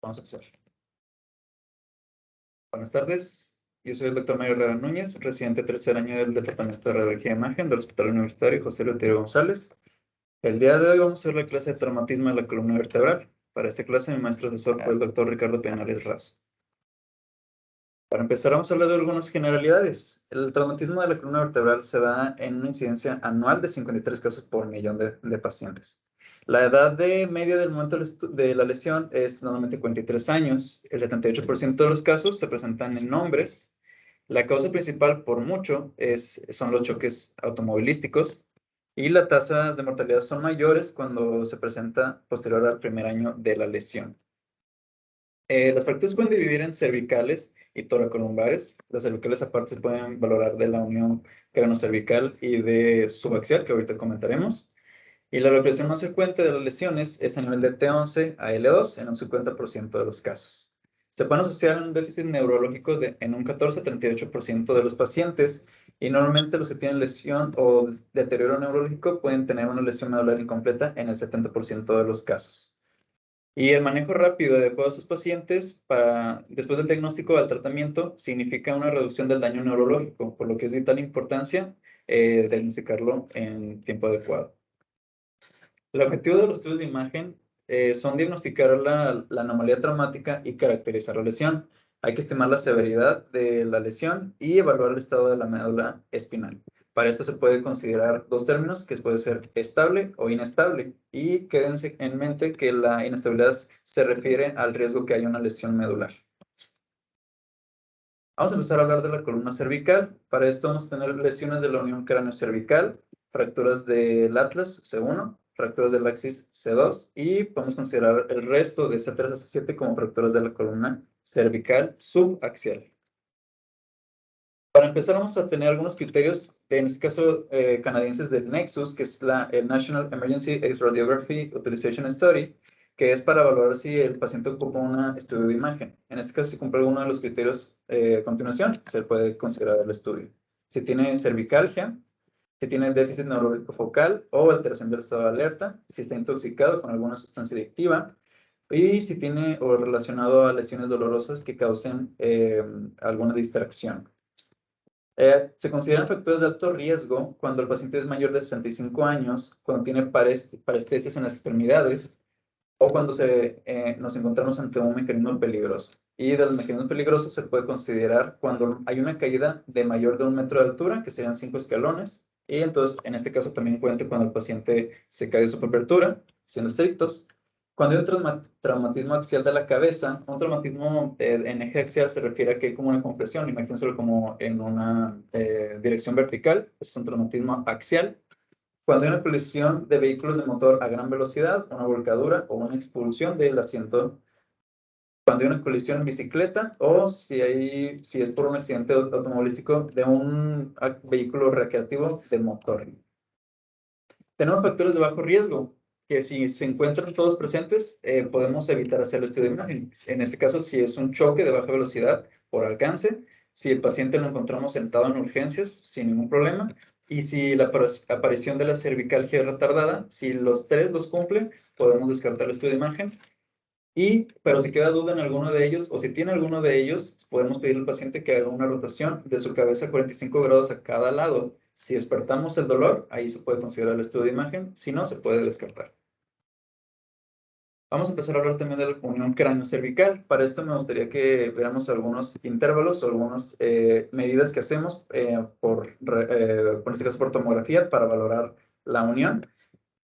Vamos a empezar. Buenas tardes, yo soy el doctor Mario Herrera Núñez, residente tercer año del Departamento de Radiología de Imagen del Hospital Universitario José Eleuterio González. El día de hoy vamos a ver la clase de traumatismo de la columna vertebral. Para esta clase mi maestro asesor fue el doctor Ricardo Penales Razo. Para empezar vamos a hablar de algunas generalidades. El traumatismo de la columna vertebral se da en una incidencia anual de 53 casos por millón de pacientes. La edad media del momento de la lesión es normalmente 43 años. El 78% de los casos se presentan en hombres. La causa principal, por mucho, son los choques automovilísticos. Y las tasas de mortalidad son mayores cuando se presenta posterior al primer año de la lesión. Las fracturas pueden dividir en cervicales y toracolumbares. Las cervicales aparte se pueden valorar de la unión cranocervical y de subaxial, que ahorita comentaremos. Y la localización más frecuente de las lesiones es a nivel de T11 a L2 en un 50% de los casos. Se pueden asociar un déficit neurológico en un 14-38% de los pacientes y normalmente los que tienen lesión o deterioro neurológico pueden tener una lesión medular incompleta en el 70% de los casos. Y el manejo rápido y adecuado a estos pacientes después del diagnóstico o del tratamiento significa una reducción del daño neurológico, por lo que es vital importancia diagnosticarlo en tiempo adecuado. El objetivo de los estudios de imagen son diagnosticar la anomalía traumática y caracterizar la lesión. Hay que estimar la severidad de la lesión y evaluar el estado de la médula espinal. Para esto se puede considerar dos términos, que puede ser estable o inestable. Y quédense en mente que la inestabilidad se refiere al riesgo que haya una lesión medular. Vamos a empezar a hablar de la columna cervical. Para esto vamos a tener lesiones de la unión cráneo-cervical, fracturas del atlas C1, fracturas del axis C2 y podemos considerar el resto de C3 hasta 7 como fracturas de la columna cervical subaxial. Para empezar vamos a tener algunos criterios, en este caso canadienses del Nexus, que es el National Emergency X-Radiography Utilization Study, que es para valorar si el paciente ocupa un estudio de imagen. En este caso, si cumple alguno de los criterios a continuación, se puede considerar el estudio. Si tiene cervicalgia, si tiene déficit neurológico focal o alteración del estado de alerta, si está intoxicado con alguna sustancia adictiva, y si tiene o relacionado a lesiones dolorosas que causen alguna distracción. Se consideran factores de alto riesgo cuando el paciente es mayor de 65 años, cuando tiene parestesias en las extremidades o cuando nos encontramos ante un mecanismo peligroso. Y de los mecanismos peligrosos se puede considerar cuando hay una caída de mayor de 1 metro de altura, que serían 5 escalones, y entonces en este caso también cuenta cuando el paciente se cae de su propia altura, siendo estrictos. Cuando hay un traumatismo axial de la cabeza, un traumatismo en eje axial se refiere a que hay como una compresión, imagínenselo como en una dirección vertical, es un traumatismo axial. Cuando hay una colisión de vehículos de motor a gran velocidad, una volcadura o una expulsión del asiento. Cuando hay una colisión en bicicleta o si es por un accidente automovilístico de un vehículo recreativo de motor. Tenemos factores de bajo riesgo, que si se encuentran todos presentes, podemos evitar hacer el estudio de imagen. En este caso, si es un choque de baja velocidad por alcance, si el paciente lo encontramos sentado en urgencias, sin ningún problema, y si la aparición de la cervicalgia es retardada, si los tres los cumplen, podemos descartar el estudio de imagen. Pero si queda duda en alguno de ellos, o si tiene alguno de ellos, podemos pedirle al paciente que haga una rotación de su cabeza a 45 grados a cada lado. Si despertamos el dolor, ahí se puede considerar el estudio de imagen, si no, se puede descartar. Vamos a empezar a hablar también de la unión cráneo-cervical. Para esto me gustaría que veamos algunos intervalos o algunas medidas que hacemos, por este caso por tomografía, para valorar la unión.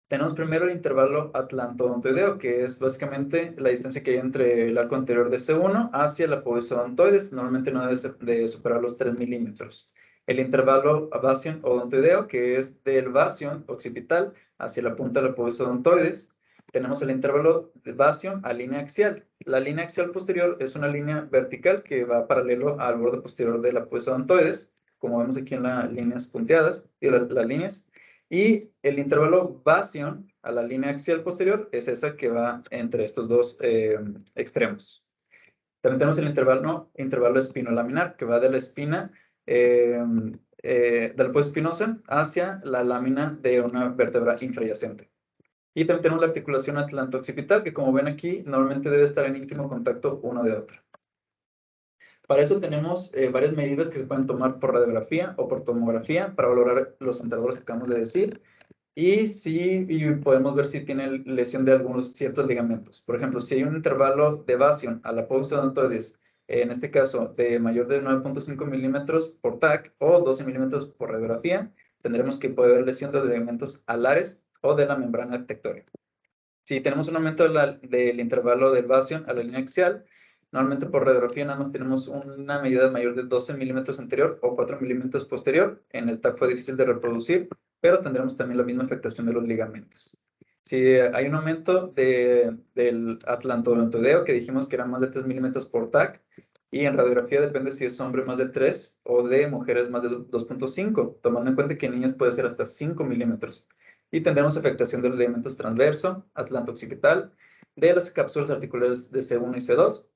Tenemos primero el intervalo atlanto-odontoideo, que es básicamente la distancia que hay entre el arco anterior de C1 hacia la apófisis odontoides. Normalmente no debe de superar los 3 milímetros. El intervalo basion-odontoideo, que es del basion occipital hacia la punta de la apófisis odontoides. Tenemos el intervalo de basion a línea axial. La línea axial posterior es una línea vertical que va paralelo al borde posterior de la apófisis odontoides, como vemos aquí en las líneas punteadas y las líneas. Y el intervalo basion a la línea axial posterior es esa que va entre estos dos extremos. También tenemos el intervalo espinolaminar, que va de la espina del podo espinosa hacia la lámina de una vértebra infrayacente. Y también tenemos la articulación atlanto-occipital, que como ven aquí, normalmente debe estar en íntimo contacto uno de otro. Para eso tenemos varias medidas que se pueden tomar por radiografía o por tomografía para valorar los intervalos que acabamos de decir. Y podemos ver si tiene lesión de algunos ciertos ligamentos. Por ejemplo, si hay un intervalo de evasión a la apófisis odontoides, en este caso de mayor de 9.5 milímetros por TAC o 12 milímetros por radiografía, tendremos que poder haber lesión de los ligamentos alares o de la membrana tectórica. Si tenemos un aumento del intervalo de evasión a la línea axial, normalmente por radiografía nada más tenemos una medida mayor de 12 milímetros anterior o 4 milímetros posterior. En el TAC fue difícil de reproducir, pero tendremos también la misma afectación de los ligamentos. Si hay un aumento del atlanto-odontoideo, que dijimos que era más de 3 milímetros por TAC, y en radiografía depende si es hombre más de 3 o de mujeres más de 2.5, tomando en cuenta que en niños puede ser hasta 5 milímetros. Y tendremos afectación de los ligamentos transverso, atlanto-occipital, de las cápsulas articulares de C1 y C2,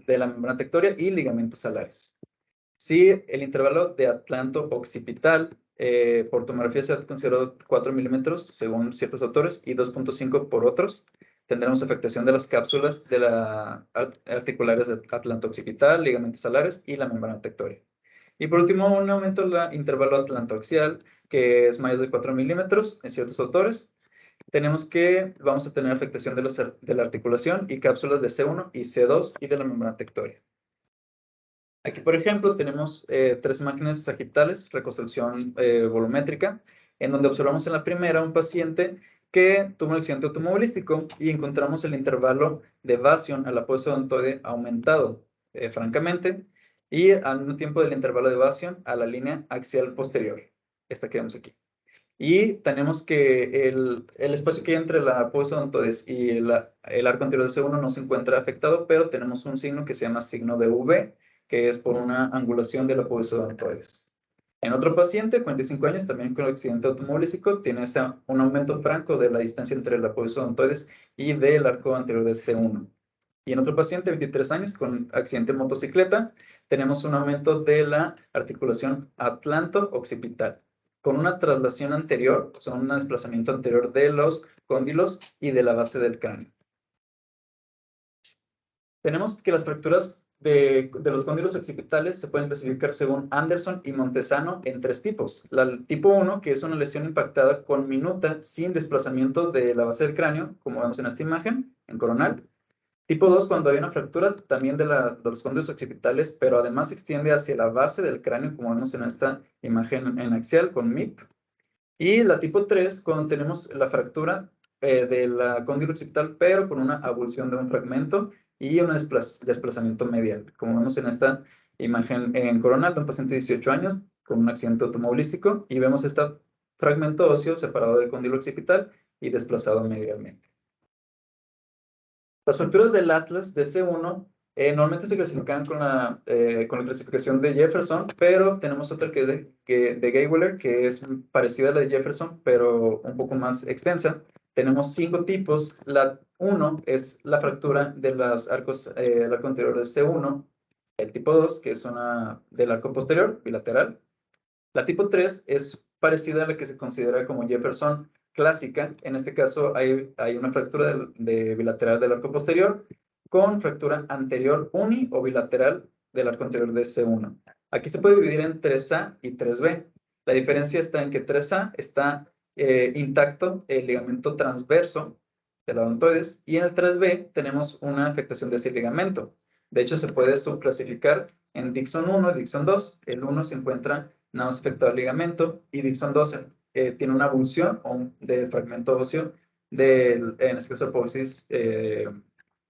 de la membrana tectoria y ligamentos alares. Si el intervalo de atlanto-occipital por tomografía se ha considerado 4 milímetros según ciertos autores y 2.5 por otros, tendremos afectación de las cápsulas de articulares de atlanto-occipital, ligamentos alares y la membrana tectoria. Y por último, un aumento del intervalo atlantoaxial, que es mayor de 4 milímetros en ciertos autores. Vamos a tener afectación de la articulación y cápsulas de C1 y C2 y de la membrana tectoria. Aquí, por ejemplo, tenemos 3 imágenes sagitales, reconstrucción volumétrica, en donde observamos en la primera un paciente que tuvo un accidente automovilístico y encontramos el intervalo de evasión a la apófisis odontoide aumentado, francamente, y al mismo tiempo del intervalo de evasión a la línea axial posterior, esta que vemos aquí. Y tenemos que el espacio que hay entre la apófisis odontoides y el arco anterior de C1 no se encuentra afectado, pero tenemos un signo que se llama signo de V, que es por una angulación de la apófisis odontoides. En otro paciente, 45 años, también con accidente automovilístico, tiene un aumento franco de la distancia entre la apófisis odontoides y del arco anterior de C1. Y en otro paciente, 23 años, con accidente en motocicleta, tenemos un aumento de la articulación atlanto-occipital, con una traslación anterior, o sea, un desplazamiento anterior de los cóndilos y de la base del cráneo. Tenemos que las fracturas de los cóndilos occipitales se pueden clasificar según Anderson y Montesano en 3 tipos. El tipo 1, que es una lesión impactada con minuta sin desplazamiento de la base del cráneo, como vemos en esta imagen, en coronal. Tipo 2, cuando hay una fractura también de los cóndilos occipitales, pero además se extiende hacia la base del cráneo, como vemos en esta imagen en axial con MIP. Y la tipo 3, cuando tenemos la fractura de la cóndilo occipital, pero con una avulsión de un fragmento y un desplazamiento medial, como vemos en esta imagen en coronal de un paciente de 18 años con un accidente automovilístico, y vemos este fragmento óseo separado del cóndilo occipital y desplazado medialmente. Las fracturas del atlas de C1 normalmente se clasifican con la clasificación de Jefferson, pero tenemos otra que es de Geiweiler, que es parecida a la de Jefferson, pero un poco más extensa. Tenemos 5 tipos. La 1 es la fractura de los arcos, el arco anterior de C1. El tipo 2, que es una del arco posterior, bilateral. La tipo 3 es parecida a la que se considera como Jefferson clásica. En este caso hay una fractura de bilateral del arco posterior con fractura anterior uni o bilateral del arco anterior de C1. Aquí se puede dividir en 3A y 3B. La diferencia está en que 3A está intacto el ligamento transverso de la odontoides, y en el 3B tenemos una afectación de ese ligamento. De hecho, se puede subclasificar en Dixon 1 y Dixon 2. El 1 se encuentra nada más afectado al ligamento, y Dixon 2 tiene una avulsión de fragmento óseo en este caso, apófisis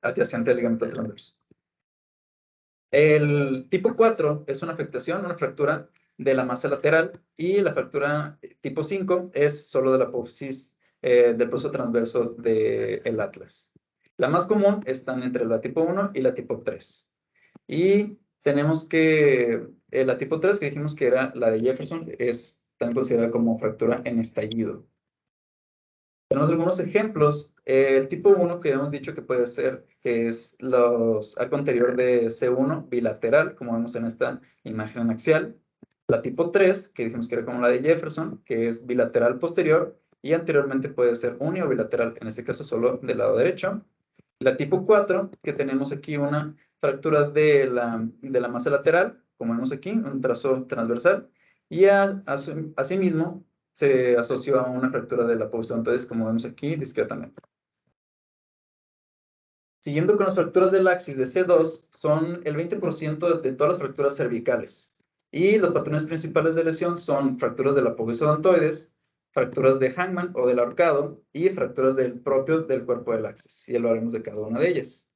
adyacente al ligamento transverso. El tipo 4 es una afectación, una fractura de la masa lateral, y la fractura tipo 5 es solo de la apófisis del proceso transverso del atlas. La más común están entre la tipo 1 y la tipo 3. Y tenemos que la tipo 3, que dijimos que era la de Jefferson, es también considerada como fractura en estallido. Tenemos algunos ejemplos. El tipo 1, que hemos dicho que puede ser, que es los arco anterior de C1 bilateral, como vemos en esta imagen axial. La tipo 3, que dijimos que era como la de Jefferson, que es bilateral posterior, y anteriormente puede ser uni o bilateral, en este caso solo del lado derecho. La tipo 4, que tenemos aquí una fractura de la masa lateral, como vemos aquí, un trazo transversal, y asimismo se asoció a una fractura de la entonces, como vemos aquí, discretamente. Siguiendo con las fracturas del axis de C2, son el 20% de todas las fracturas cervicales. Y los patrones principales de lesión son fracturas del apófisis odontoides, fracturas de Hangman o del ahorcado y fracturas del cuerpo del axis. Y hablaremos de cada una de ellas.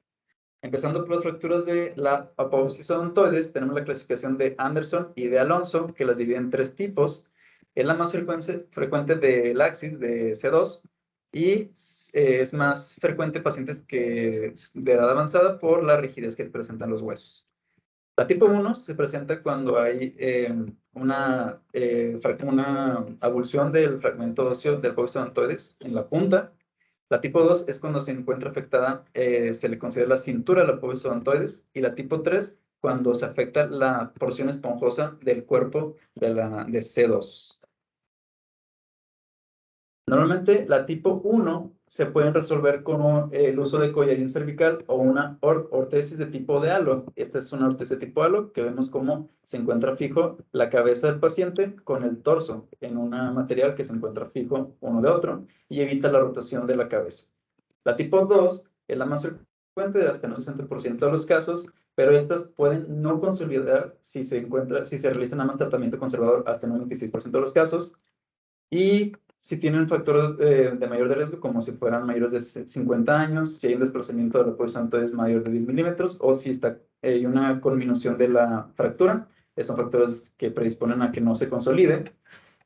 Empezando por las fracturas de la apófisis odontoides, tenemos la clasificación de Anderson y de Alonso, que las divide en 3 tipos. Es la más frecuente del axis de C2 y es más frecuente en pacientes de edad avanzada por la rigidez que presentan los huesos. La tipo 1 se presenta cuando hay una avulsión del fragmento óseo del apófisis odontoides en la punta. La tipo 2 es cuando se encuentra afectada, se le considera la cintura del apófisis odontoides, y la tipo 3 cuando se afecta la porción esponjosa del cuerpo de C2. Normalmente la tipo 1 se pueden resolver con el uso de collarín cervical o una ortesis de tipo de halo. Esta es una ortesis de tipo halo que vemos cómo se encuentra fijo la cabeza del paciente con el torso en un material que se encuentra fijo uno de otro y evita la rotación de la cabeza. La tipo 2 es la más frecuente, hasta en un 60% de los casos, pero estas pueden no consolidar si se realiza nada más tratamiento conservador hasta en un 26% de los casos. Y si tienen un factor de mayor de riesgo, como si fueran mayores de 50 años, si hay un desplazamiento del apófisis odontoides mayor de 10 milímetros, o si hay una conminución de la fractura, son factores que predisponen a que no se consolide.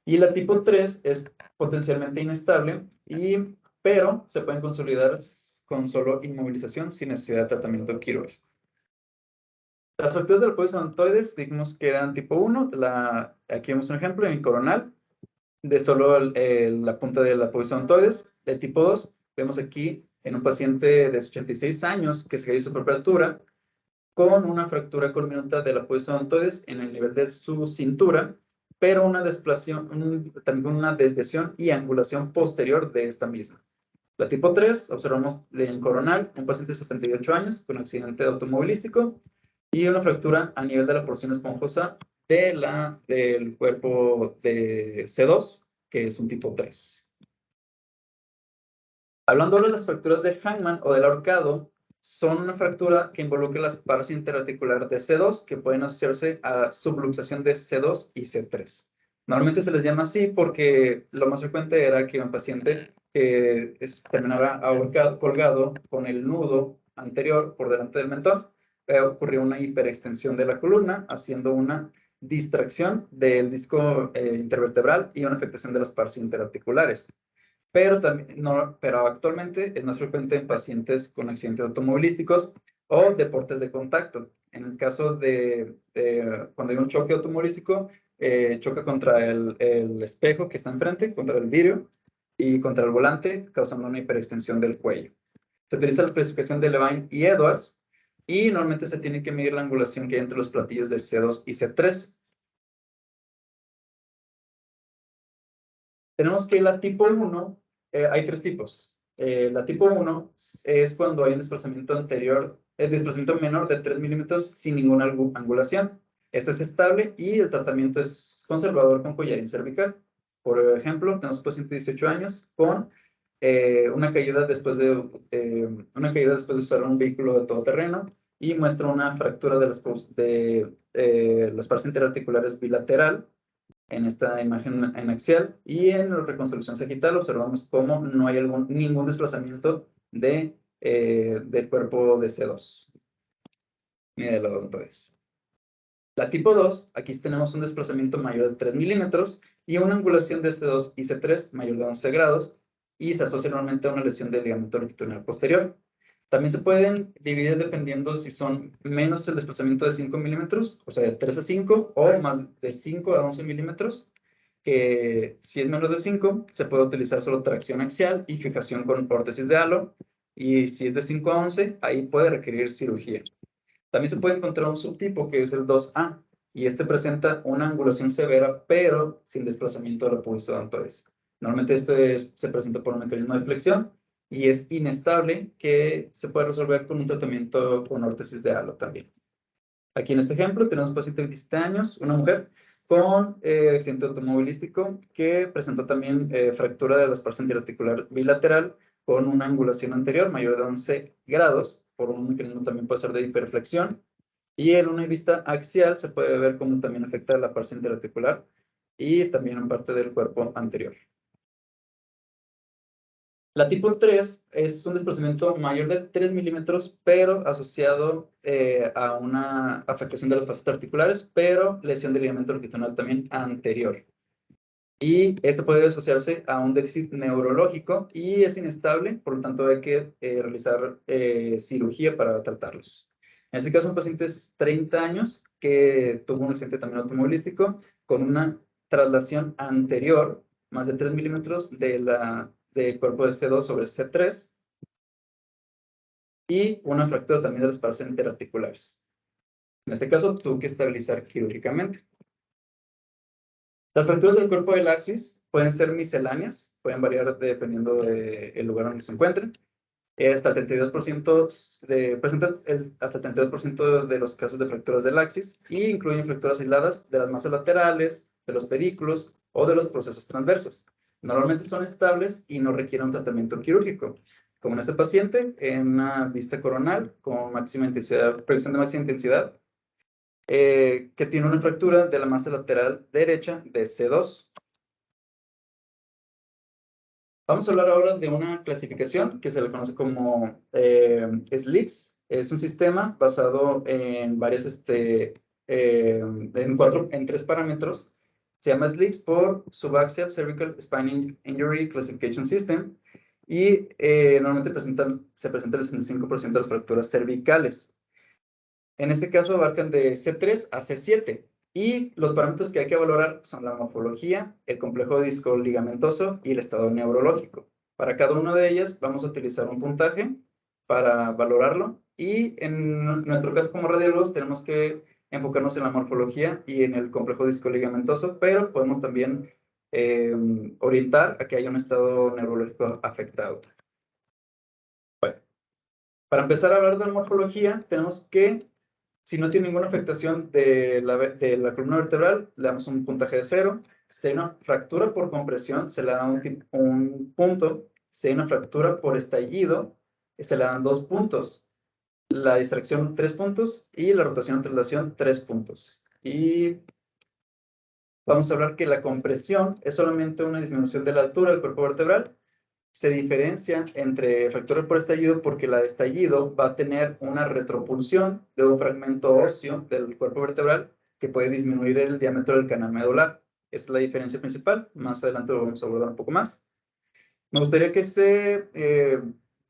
Y la tipo 3 es potencialmente inestable, pero se pueden consolidar con solo inmovilización sin necesidad de tratamiento quirúrgico. Las fracturas del apófisis odontoides, dijimos que eran tipo 1, aquí vemos un ejemplo en coronal, de solo la punta del apófisis odontoides. El tipo 2, vemos aquí en un paciente de 86 años que se hizo por apertura con una fractura conminuta del apófisis odontoides en el nivel de su cintura, pero también con una desviación y angulación posterior de esta misma. La tipo 3, observamos en coronal, un paciente de 78 años con accidente automovilístico y una fractura a nivel de la porción esponjosa del cuerpo de C2, que es un tipo 3. Hablando de las fracturas de Hangman o del ahorcado, son una fractura que involucra las partes interarticulares de C2 que pueden asociarse a subluxación de C2 y C3. Normalmente se les llama así porque lo más frecuente era que un paciente terminara colgado con el nudo anterior por delante del mentón, ocurrió una hiperextensión de la columna, haciendo una distracción del disco intervertebral y una afectación de las partes interarticulares. Pero actualmente es más frecuente en pacientes con accidentes automovilísticos o deportes de contacto. En el caso de cuando hay un choque automovilístico, choca contra el espejo que está enfrente, contra el vidrio y contra el volante, causando una hiperextensión del cuello. Se utiliza la clasificación de Levine y Edwards y normalmente se tiene que medir la angulación que hay entre los platillos de C2 y C3. Tenemos que la tipo 1, hay 3 tipos. La tipo 1 es cuando hay un desplazamiento desplazamiento menor de 3 milímetros sin ninguna angulación. Este es estable y el tratamiento es conservador con collarín cervical. Por ejemplo, tenemos un paciente de 18 años con una caída después de usar un vehículo de todoterreno y muestra una fractura de las partes interarticulares bilateral en esta imagen en axial, y en la reconstrucción sagital observamos cómo no hay ningún desplazamiento del cuerpo de C2 ni del odontoides. La tipo 2, aquí tenemos un desplazamiento mayor de 3 milímetros y una angulación de C2 y C3 mayor de 11 grados, y se asocia normalmente a una lesión del ligamento longitudinal posterior. También se pueden dividir dependiendo si son menos el desplazamiento de 5 milímetros, o sea, de 3 a 5, o más de 5 a 11 milímetros, que si es menos de 5, se puede utilizar solo tracción axial y fijación con prótesis de halo, y si es de 5 a 11, ahí puede requerir cirugía. También se puede encontrar un subtipo que es el 2A, y este presenta una angulación severa, pero sin desplazamiento del apófisis odontoides. Normalmente se presenta por un mecanismo de flexión y es inestable, que se puede resolver con un tratamiento con órtesis de halo también. Aquí en este ejemplo tenemos un paciente de 17 años, una mujer con accidente automovilístico que presentó también fractura de la esparcia interarticular bilateral con una angulación anterior mayor de 11 grados, por un mecanismo también puede ser de hiperflexión. Y en una vista axial se puede ver cómo también afecta la fascia interarticular y también en parte del cuerpo anterior. La tipo 3 es un desplazamiento mayor de 3 milímetros, pero asociado a una afectación de las fascias articulares, pero lesión del ligamento longitudinal también anterior. Y este puede asociarse a un déficit neurológico y es inestable, por lo tanto hay que realizar cirugía para tratarlos. En este caso, un paciente de 30 años que tuvo un accidente también automovilístico con una traslación anterior, más de 3 milímetros del cuerpo de C2 sobre C3 y una fractura también de las paredes interarticulares. En este caso, tuvo que estabilizar quirúrgicamente. Las fracturas del cuerpo del axis pueden ser misceláneas, pueden variar dependiendo del lugar donde se encuentren. Hasta el 32% presentan hasta el 32% de los casos de fracturas del axis y incluyen fracturas aisladas de las masas laterales, de los pedículos o de los procesos transversos. Normalmente son estables y no requieren un tratamiento quirúrgico. Como en este paciente, en una vista coronal con máxima intensidad, proyección de máxima intensidad, que tiene una fractura de la masa lateral derecha de C2. Vamos a hablar ahora de una clasificación que se le conoce como SLICS. Es un sistema basado en en 3 parámetros. Se llama SLICS por Subaxial Cervical Spine Injury Classification System y normalmente se presenta el 65% de las fracturas cervicales. En este caso abarcan de C3 a C7 y los parámetros que hay que valorar son la morfología, el complejo disco-ligamentoso y el estado neurológico. Para cada una de ellas vamos a utilizar un puntaje para valorarlo y en nuestro caso como radiólogos tenemos que enfocarnos en la morfología y en el complejo disco-ligamentoso, pero podemos también orientar a que haya un estado neurológico afectado. Bueno, para empezar a hablar de la morfología tenemos que, si no tiene ninguna afectación de la columna vertebral, le damos un puntaje de 0. Si hay una fractura por compresión, se le da un punto. Si hay una fractura por estallido, se le dan 2 puntos. La distracción, 3 puntos. Y la rotación o traslación, 3 puntos. Y vamos a hablar que la compresión es solamente una disminución de la altura del cuerpo vertebral. Se diferencia entre fractura por estallido porque la de estallido va a tener una retropulsión de un fragmento óseo del cuerpo vertebral que puede disminuir el diámetro del canal medular. Esa es la diferencia principal. Más adelante lo vamos a abordar un poco más. Me gustaría que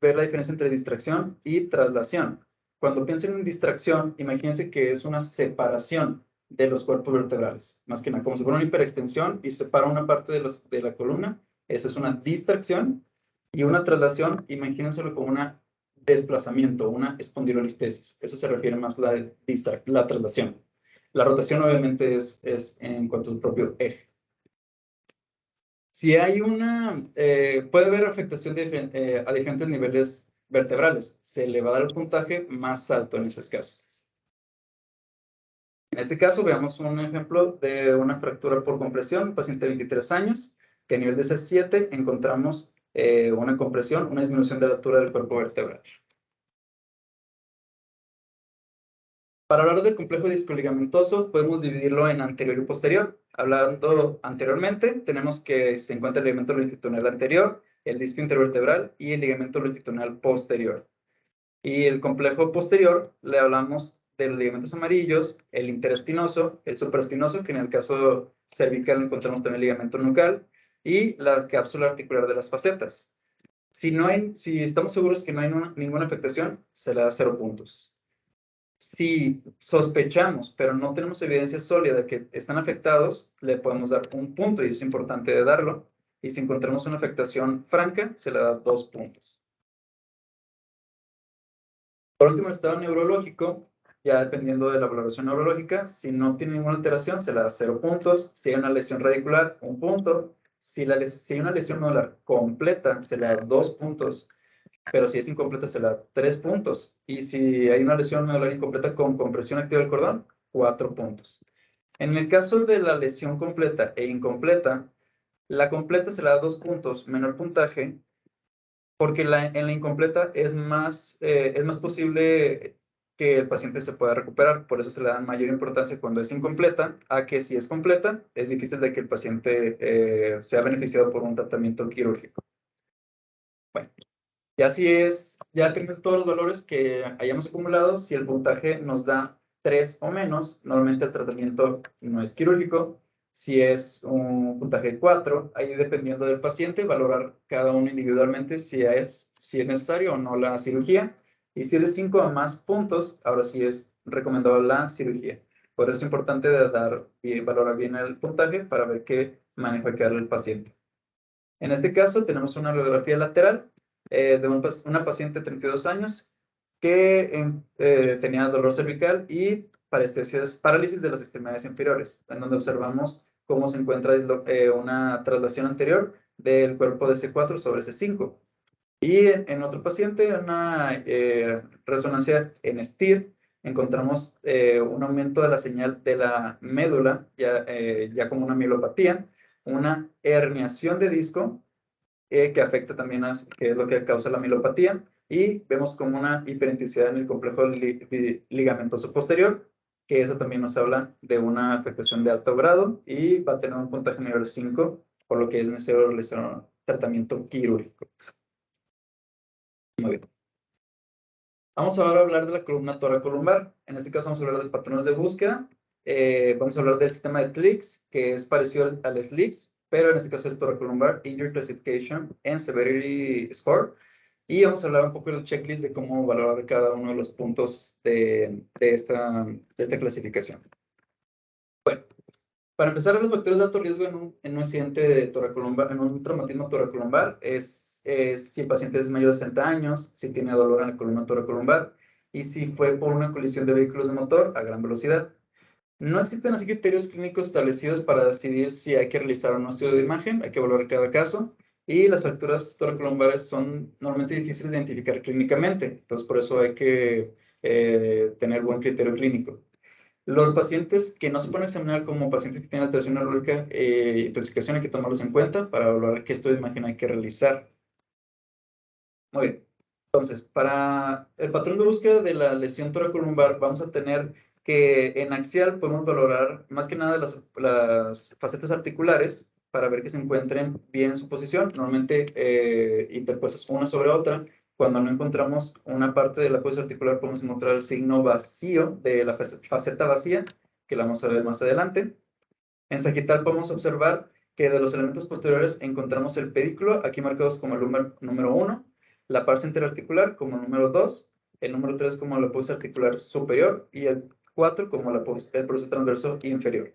ver la diferencia entre distracción y traslación. Cuando piensen en distracción, imagínense que es una separación de los cuerpos vertebrales. Más que nada, como si fuera una hiperextensión y separa una parte de la columna. Eso es una distracción. Y una traslación, imagínenselo como un desplazamiento, una espondilolistesis. Eso se refiere más a la traslación. La rotación obviamente es en cuanto a su propio eje. Si hay puede haber afectación a diferentes niveles vertebrales. Se le va a dar el puntaje más alto en esos casos. En este caso, veamos un ejemplo de una fractura por compresión, un paciente de 23 años, que a nivel de C7 encontramos una compresión, una disminución de la altura del cuerpo vertebral. Para hablar del complejo discoligamentoso, podemos dividirlo en anterior y posterior. Hablando anteriormente, tenemos que se encuentra el ligamento longitudinal anterior, el disco intervertebral y el ligamento longitudinal posterior. Y el complejo posterior, le hablamos de los ligamentos amarillos, el interespinoso, el supraespinoso, que en el caso cervical encontramos también el ligamento nucal, y la cápsula articular de las facetas. Si estamos seguros que no hay ninguna afectación, se le da 0 puntos. Si sospechamos, pero no tenemos evidencia sólida de que están afectados, le podemos dar 1 punto y es importante de darlo. Y si encontramos una afectación franca, se le da 2 puntos. Por último, el estado neurológico, ya dependiendo de la valoración neurológica, si no tiene ninguna alteración, se le da 0 puntos. Si hay una lesión radicular, 1 punto. Si hay una lesión nodular completa, se le da 2 puntos, pero si es incompleta, se le da 3 puntos. Y si hay una lesión nodular incompleta con compresión activa del cordón, 4 puntos. En el caso de la lesión completa e incompleta, la completa se le da 2 puntos, menor puntaje, porque en la incompleta es más posible que el paciente se pueda recuperar, por eso se le da mayor importancia cuando es incompleta, a que si es completa, es difícil de que el paciente sea beneficiado por un tratamiento quirúrgico. Bueno, ya depende de todos los valores que hayamos acumulado, si el puntaje nos da 3 o menos, normalmente el tratamiento no es quirúrgico. Si es un puntaje de 4, ahí dependiendo del paciente, valorar cada uno individualmente si es necesario o no la cirugía. Y si es de 5 a más puntos, ahora sí es recomendado la cirugía. Por eso es importante valorar bien el puntaje para ver qué manejo hay que darle al paciente. En este caso tenemos una radiografía lateral de una paciente de 32 años que tenía dolor cervical y parálisis de las extremidades inferiores, en donde observamos cómo se encuentra una traslación anterior del cuerpo de C4 sobre C5. Y en otro paciente, una resonancia en STIR, encontramos un aumento de la señal de la médula, ya como una mielopatía, una herniación de disco, que afecta también que es lo que causa la mielopatía, y vemos como una hiperintensidad en el complejo ligamentoso posterior, que eso también nos habla de una afectación de alto grado y va a tener un puntaje nivel 5, por lo que es necesario realizar un tratamiento quirúrgico. Muy bien. Vamos ahora a hablar de la columna toracolumbar. En este caso vamos a hablar de patrones de búsqueda. Vamos a hablar del sistema de TLIX, que es parecido al SLIX, pero en este caso es Thoracolumbar Injury Classification and Severity Score. Y vamos a hablar un poco del checklist de cómo valorar cada uno de los puntos de esta clasificación. Bueno, para empezar, los factores de alto riesgo en un accidente de toracolumbar, en un traumatismo toracolumbar, es si el paciente es mayor de 60 años, si tiene dolor en la columna toracolumbar y si fue por una colisión de vehículos de motor a gran velocidad. No existen así criterios clínicos establecidos para decidir si hay que realizar un estudio de imagen, hay que valorar cada caso, y las fracturas toracolumbares son normalmente difíciles de identificar clínicamente, entonces por eso hay que tener buen criterio clínico. Los pacientes que no se pueden examinar como pacientes que tienen alteración neurológica e intoxicación hay que tomarlos en cuenta para valorar qué estudio de imagen hay que realizar. Muy bien. Entonces, para el patrón de búsqueda de la lesión toracolumbar, vamos a tener que en axial podemos valorar más que nada las facetas articulares para ver que se encuentren bien en su posición, normalmente interpuestas una sobre otra. Cuando no encontramos una parte de la pieza articular, podemos encontrar el signo vacío de la faceta vacía, que la vamos a ver más adelante. En sagital podemos observar que de los elementos posteriores encontramos el pedículo, aquí marcados como el número 1, la parte interarticular como el número 2, el número 3 como la apófisis articular superior y el 4 como el proceso transverso inferior.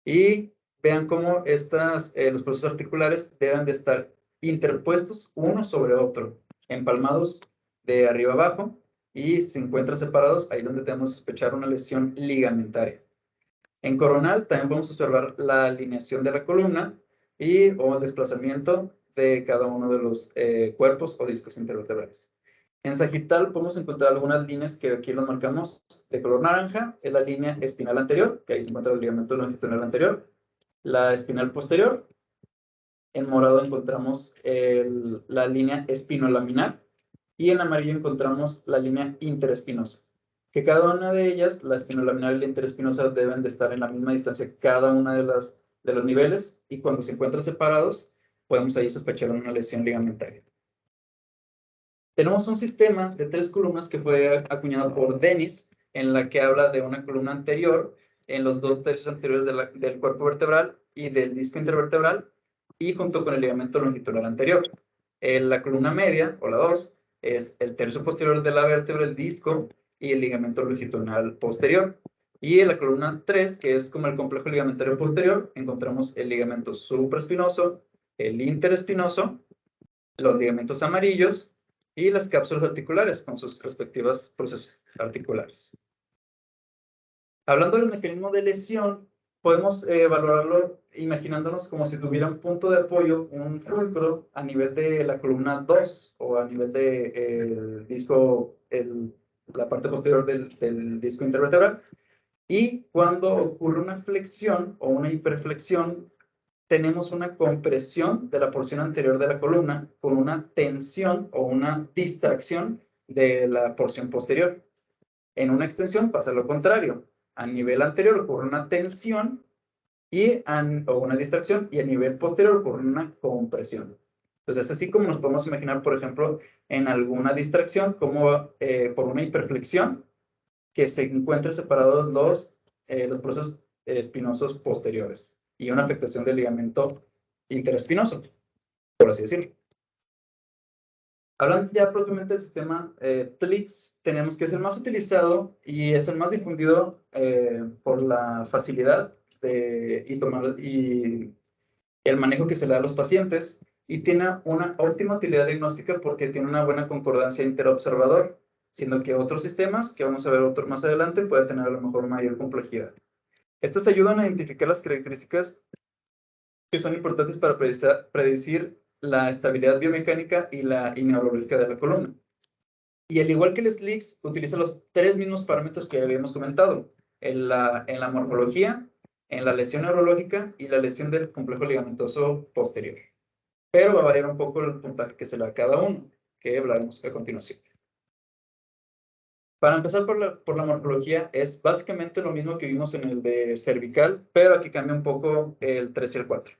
Y vean cómo los procesos articulares deben de estar interpuestos uno sobre otro, empalmados de arriba abajo, y si se encuentran separados, ahí es donde debemos sospechar una lesión ligamentaria. En coronal también podemos observar la alineación de la columna o el desplazamiento de cada uno de los cuerpos o discos intervertebrales. En sagital podemos encontrar algunas líneas que aquí los marcamos de color naranja. Es la línea espinal anterior, que ahí se encuentra el ligamento longitudinal anterior. La espinal posterior. En morado encontramos la línea espinolaminar. Y en amarillo encontramos la línea interespinosa, que cada una de ellas, la espinolaminar y la interespinosa, deben de estar en la misma distancia cada una de los niveles, y cuando se encuentran separados, podemos ahí sospechar una lesión ligamentaria. Tenemos un sistema de 3 columnas que fue acuñado por Dennis, en la que habla de una columna anterior en los 2 tercios anteriores del cuerpo vertebral y del disco intervertebral, y junto con el ligamento longitudinal anterior. La columna media, o la 2, es el tercio posterior de la vértebra, el disco y el ligamento longitudinal posterior. Y en la columna 3, que es como el complejo ligamentario posterior, encontramos el ligamento supraespinoso, el interespinoso, los ligamentos amarillos y las cápsulas articulares con sus respectivos procesos articulares. Hablando del mecanismo de lesión, podemos valorarlo imaginándonos como si tuviera un punto de apoyo, un fulcro a nivel de la columna 2 o a nivel del disco, la parte posterior del disco intervertebral. Y cuando ocurre una flexión o una hiperflexión, tenemos una compresión de la porción anterior de la columna con una tensión o una distracción de la porción posterior. En una extensión pasa lo contrario. A nivel anterior ocurre una tensión o una distracción, y a nivel posterior ocurre una compresión. Entonces, así como nos podemos imaginar, por ejemplo, en alguna distracción, como por una hiperflexión, que se encuentren separados los procesos espinosos posteriores y una afectación del ligamento interespinoso, por así decirlo. Hablando ya propiamente del sistema TLIX, tenemos que es el más utilizado y es el más difundido por la facilidad y el manejo que se le da a los pacientes, y tiene una óptima utilidad diagnóstica porque tiene una buena concordancia interobservador, siendo que otros sistemas, que vamos a ver más adelante, pueden tener a lo mejor mayor complejidad. Estas ayudan a identificar las características que son importantes para predecir la estabilidad biomecánica y la neurológica de la columna. Y al igual que el SLIX, utiliza los tres mismos parámetros que habíamos comentado, en la morfología, en la lesión neurológica y la lesión del complejo ligamentoso posterior. Pero va a variar un poco el puntaje que se le da a cada uno, que hablaremos a continuación. Para empezar por la morfología, es básicamente lo mismo que vimos en el de cervical, pero aquí cambia un poco el 3 y el 4.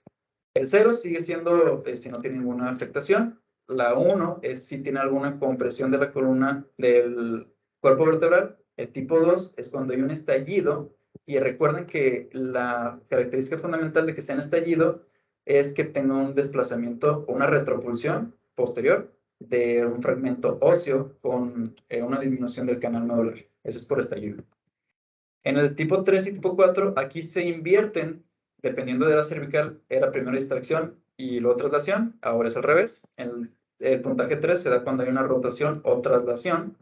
El 0 sigue siendo si no tiene ninguna afectación. La 1 es si tiene alguna compresión de la columna del cuerpo vertebral. El tipo 2 es cuando hay un estallido. Y recuerden que la característica fundamental de que sea un estallido es que tenga un desplazamiento o una retropulsión posterior de un fragmento óseo con una disminución del canal medular. Eso es por estallido. En el tipo 3 y tipo 4, aquí se invierten, dependiendo de la cervical, era primero distracción y luego traslación, ahora es al revés. El puntaje 3 se da cuando hay una rotación o traslación,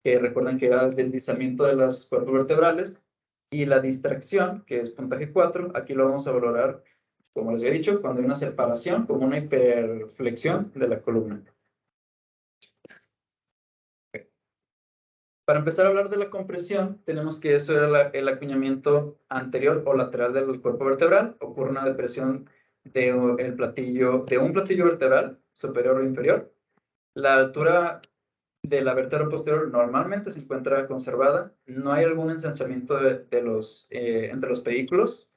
que recuerden que era el deslizamiento de los cuerpos vertebrales, y la distracción, que es puntaje 4, aquí lo vamos a valorar, como les había dicho, cuando hay una separación, como una hiperflexión de la columna. Para empezar a hablar de la compresión, tenemos que eso era el acuñamiento anterior o lateral del cuerpo vertebral. Ocurre una depresión de un platillo vertebral, superior o inferior. La altura de la vértebra posterior normalmente se encuentra conservada. No hay algún ensanchamiento entre los pedículos.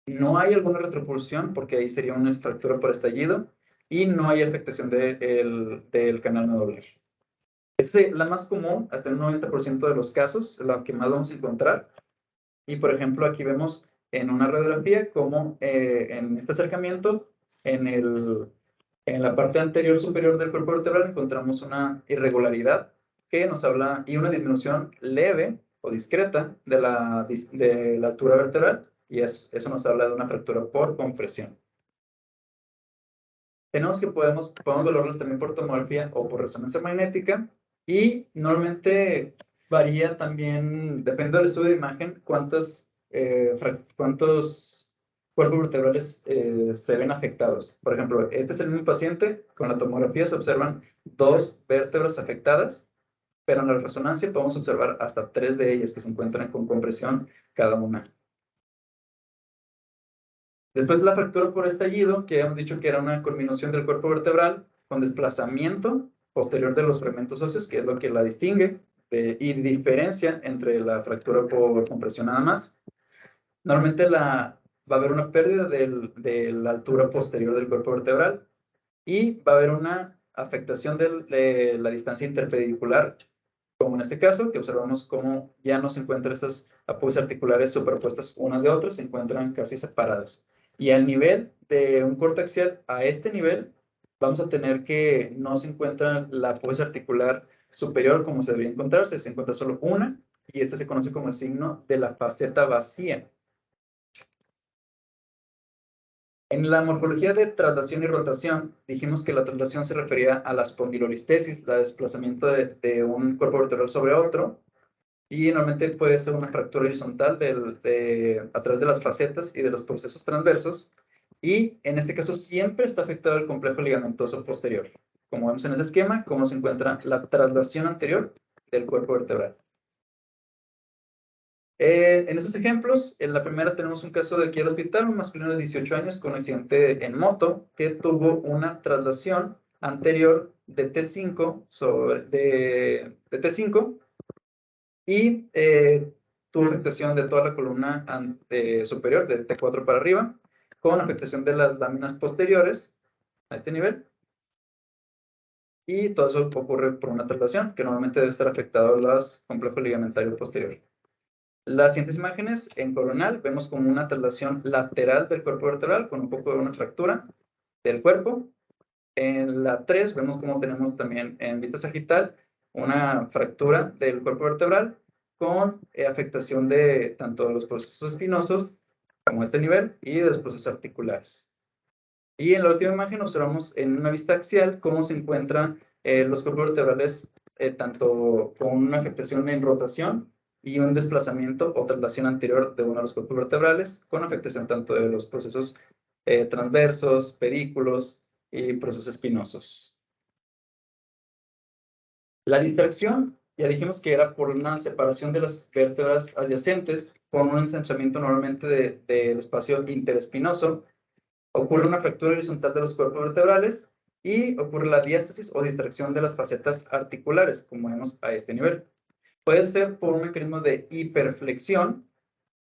No hay alguna retropulsión, porque ahí sería una fractura por estallido. Y no hay afectación del canal medular. Es la más común, hasta el 90% de los casos, la que más vamos a encontrar. Y, por ejemplo, aquí vemos en una radiografía cómo en este acercamiento, en la parte anterior superior del cuerpo vertebral, encontramos una irregularidad que nos habla, y una disminución leve o discreta de la altura vertebral, y eso nos habla de una fractura por compresión. Tenemos que podemos valorarlas también por tomografía o por resonancia magnética, y normalmente varía también, depende del estudio de imagen, cuántos cuerpos vertebrales se ven afectados. Por ejemplo, este es el mismo paciente, con la tomografía se observan 2 vértebras afectadas, pero en la resonancia podemos observar hasta 3 de ellas que se encuentran con compresión cada una. Después la fractura por estallido, que hemos dicho que era una culminación del cuerpo vertebral con desplazamiento posterior de los fragmentos óseos, que es lo que la distingue y diferencia entre la fractura por compresión nada más. Normalmente va a haber una pérdida de la altura posterior del cuerpo vertebral, y va a haber una afectación de la distancia interpedicular, como en este caso, que observamos cómo ya no se encuentran estas apoyos articulares superpuestas unas de otras, se encuentran casi separadas. Y al nivel de un corte axial, a este nivel, vamos a tener que no se encuentra la apoyo articular superior como se debería encontrarse, se encuentra solo una, y este se conoce como el signo de la faceta vacía. En la morfología de traslación y rotación, dijimos que la traslación se refería a la espondilolistesis, el desplazamiento de un cuerpo vertebral sobre otro, Y normalmente puede ser una fractura horizontal a través de las facetas y de los procesos transversos. Y en este caso siempre está afectado el complejo ligamentoso posterior. Como vemos en ese esquema, cómo se encuentra la traslación anterior del cuerpo vertebral. En esos ejemplos, en la primera tenemos un caso de aquí al hospital, un masculino de 18 años con un accidente en moto que tuvo una traslación anterior de T5 de T5 y tuvo afectación de toda la columna superior, de T4 para arriba, con afectación de las láminas posteriores a este nivel. Y todo eso ocurre por una traslación, que normalmente debe estar afectado al complejo ligamentario posterior. Las siguientes imágenes, en coronal, vemos como una traslación lateral del cuerpo vertebral con un poco de una fractura del cuerpo. En la 3 vemos como tenemos también en vista sagital una fractura del cuerpo vertebral con afectación de tanto los procesos espinosos como este nivel y de los procesos articulares. Y en la última imagen observamos en una vista axial cómo se encuentran los cuerpos vertebrales tanto con una afectación en rotación y un desplazamiento o traslación anterior de uno de los cuerpos vertebrales con afectación tanto de los procesos transversos, pedículos y procesos espinosos. La distracción, ya dijimos que era por una separación de las vértebras adyacentes con un ensanchamiento normalmente del espacio interespinoso. Ocurre una fractura horizontal de los cuerpos vertebrales y ocurre la diástasis o distracción de las facetas articulares, como vemos a este nivel. Puede ser por un mecanismo de hiperflexión,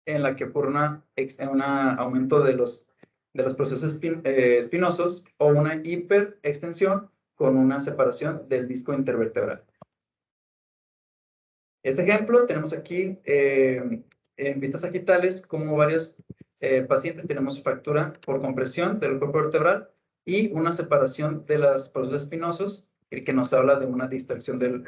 en la que ocurre un aumento de los procesos espinosos, o una hiperextensión con una separación del disco intervertebral. Este ejemplo tenemos aquí en vistas sagitales como varios pacientes tenemos fractura por compresión del cuerpo vertebral y una separación de los procesos espinosos, que nos habla de una distracción del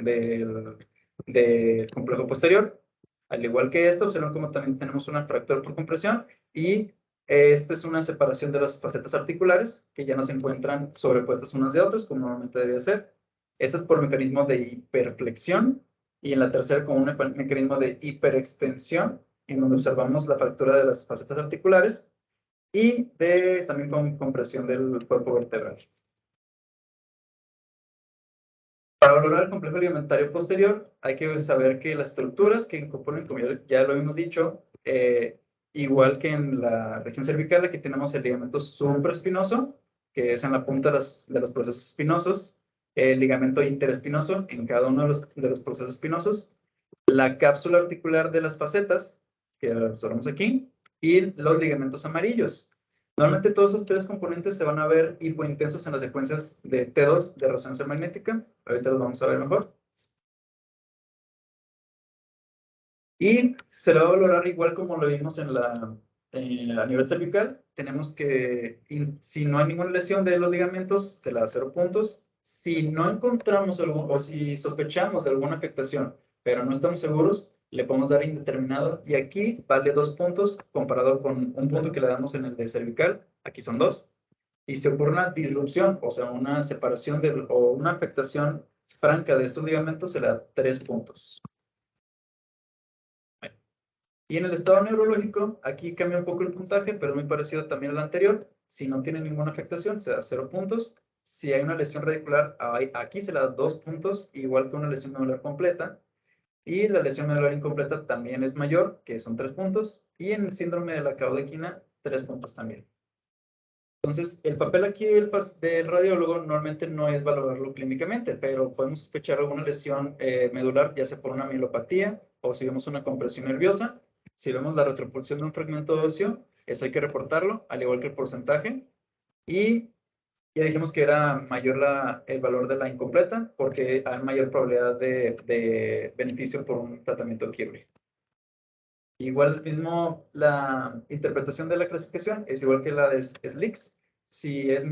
complejo posterior. Al igual que esto, observen como también tenemos una fractura por compresión y esta es una separación de las facetas articulares que ya no se encuentran sobrepuestas unas de otras, como normalmente debería ser. Este es por mecanismo de hiperflexión y en la tercera con un mecanismo de hiperextensión, en donde observamos la fractura de las facetas articulares y también con compresión del cuerpo vertebral. Para valorar el complejo ligamentario posterior, hay que saber que las estructuras que incorporan, como ya lo hemos dicho, igual que en la región cervical, aquí tenemos el ligamento supraespinoso, que es en la punta de los procesos espinosos, el ligamento interespinoso en cada uno de los procesos espinosos, la cápsula articular de las facetas, que observamos aquí, y los ligamentos amarillos. Normalmente todos esos tres componentes se van a ver hipointensos en las secuencias de T2 de resonancia magnética. Ahorita los vamos a ver mejor. Y se le va a valorar igual como lo vimos a nivel cervical. Tenemos que, si no hay ninguna lesión de los ligamentos, se le da 0 puntos. Si no encontramos o si sospechamos de alguna afectación, pero no estamos seguros, le podemos dar indeterminado. Y aquí vale 2 puntos comparado con un punto que le damos en el de cervical. Aquí son 2. Y si ocurre una disrupción, o sea, una separación o una afectación franca de estos ligamentos, se le da 3 puntos. Y en el estado neurológico, aquí cambia un poco el puntaje, pero es muy parecido también al anterior. Si no tiene ninguna afectación, se da 0 puntos. Si hay una lesión radicular, aquí se le da 2 puntos, igual que una lesión medular completa. Y la lesión medular incompleta también es mayor, que son 3 puntos. Y en el síndrome de la caudequina, 3 puntos también. Entonces, el papel aquí del radiólogo normalmente no es valorarlo clínicamente, pero podemos sospechar alguna lesión medular, ya sea por una mielopatía o si vemos una compresión nerviosa. Si vemos la retropulsión de un fragmento óseo, eso hay que reportarlo, al igual que el porcentaje. Y ya dijimos que era mayor el valor de la incompleta porque hay mayor probabilidad de beneficio por un tratamiento quirúrgico. Igual mismo la interpretación de la clasificación es igual que la de SLICS. Si es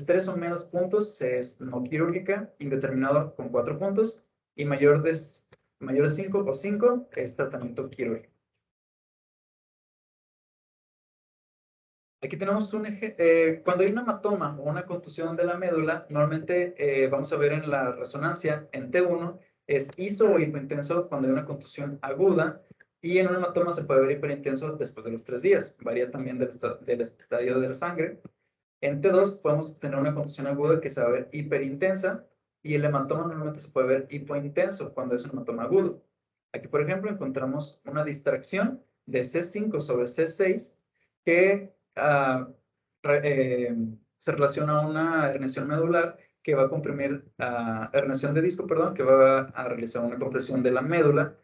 3 o menos puntos, es no quirúrgica, indeterminado con 4 puntos, y mayor de 5 o 5 es tratamiento quirúrgico. Aquí tenemos un cuando hay un hematoma o una contusión de la médula, normalmente vamos a ver en la resonancia, en T1, es iso o hipointenso cuando hay una contusión aguda, y en un hematoma se puede ver hiperintenso después de los 3 días. Varía también del estadio de la sangre. En T2 podemos tener una contusión aguda que se va a ver hiperintensa, y el hematoma normalmente se puede ver hipointenso cuando es un hematoma agudo. Aquí, por ejemplo, encontramos una distracción de C5 sobre C6 que se relaciona a una herniación medular que va a comprimir, herniación de disco, perdón, que va a realizar una compresión de la médula,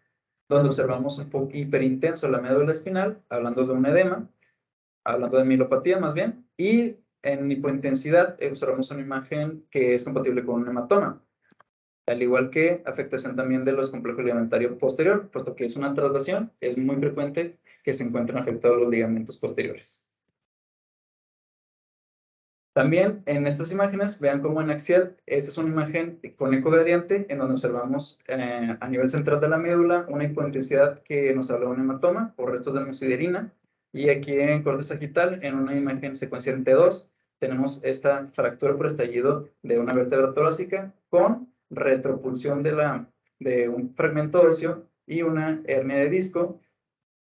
donde observamos un poco hiperintenso la médula espinal, hablando de un edema, hablando de mielopatía más bien, y en hipointensidad observamos una imagen que es compatible con un hematoma, al igual que afectación también de los complejos ligamentarios posterior, puesto que es una traslación, es muy frecuente que se encuentren afectados los ligamentos posteriores. También en estas imágenes, vean cómo en axial, esta es una imagen con eco gradiente en donde observamos a nivel central de la médula una hipointensidad que nos habla de un hematoma por restos de muciderina, y aquí en corte sagital, en una imagen secuencial en T2, tenemos esta fractura por estallido de una vértebra torácica con retropulsión de un fragmento óseo y una hernia de disco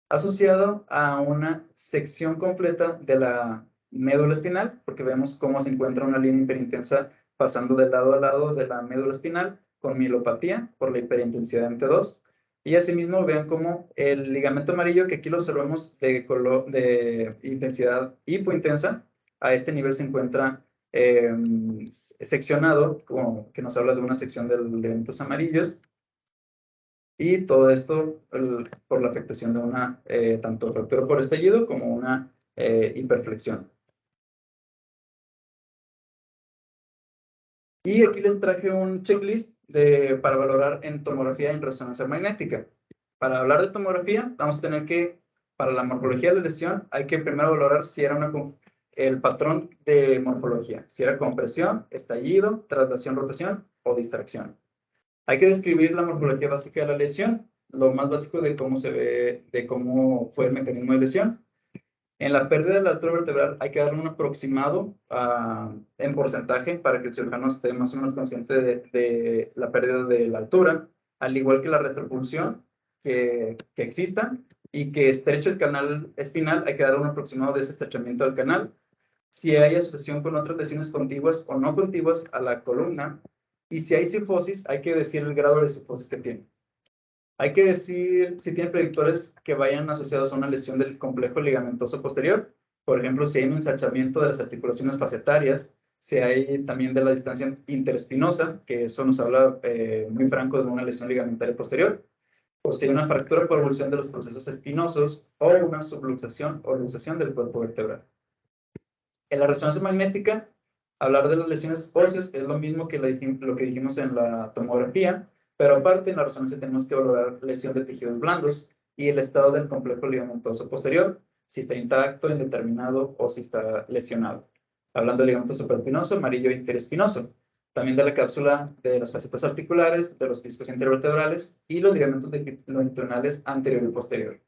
asociado a una sección completa de la médula espinal, porque vemos cómo se encuentra una línea hiperintensa pasando de lado a lado de la médula espinal con mielopatía por la hiperintensidad en T2. Y asimismo vean cómo el ligamento amarillo, que aquí lo observamos de intensidad hipointensa, a este nivel se encuentra seccionado, como que nos habla de una sección de ligamentos amarillos. Y todo esto por la afectación de una tanto fractura por estallido como una hiperflexión. Y aquí les traje un checklist para valorar en tomografía en resonancia magnética. Para hablar de tomografía, vamos a tener que, para la morfología de la lesión, hay que primero valorar si era el patrón de morfología, si era compresión, estallido, traslación, rotación o distracción. Hay que describir la morfología básica de la lesión, lo más básico de cómo se ve, de cómo fue el mecanismo de lesión. En la pérdida de la altura vertebral hay que darle un aproximado en porcentaje para que el cirujano esté más o menos consciente de la pérdida de la altura, al igual que la retropulsión que exista, y que estreche el canal espinal, hay que darle un aproximado de ese estrechamiento del canal. Si hay asociación con otras lesiones contiguas o no contiguas a la columna, y si hay cifosis, hay que decir el grado de cifosis que tiene. Hay que decir si tiene predictores que vayan asociados a una lesión del complejo ligamentoso posterior. Por ejemplo, si hay un ensanchamiento de las articulaciones facetarias, si hay también de la distancia interespinosa, que eso nos habla muy franco de una lesión ligamentaria posterior, o si hay una fractura por evolución de los procesos espinosos o una subluxación o luxación del cuerpo vertebral. En la resonancia magnética, hablar de las lesiones óseas es lo mismo que lo que dijimos en la tomografía, pero aparte en la resonancia tenemos que valorar lesión de tejidos blandos y el estado del complejo ligamentoso posterior, si está intacto, indeterminado o si está lesionado. Hablando del ligamento supraespinoso, amarillo interespinoso. También de la cápsula de las facetas articulares, de los discos intervertebrales y los ligamentos longitudinales anterior y posterior.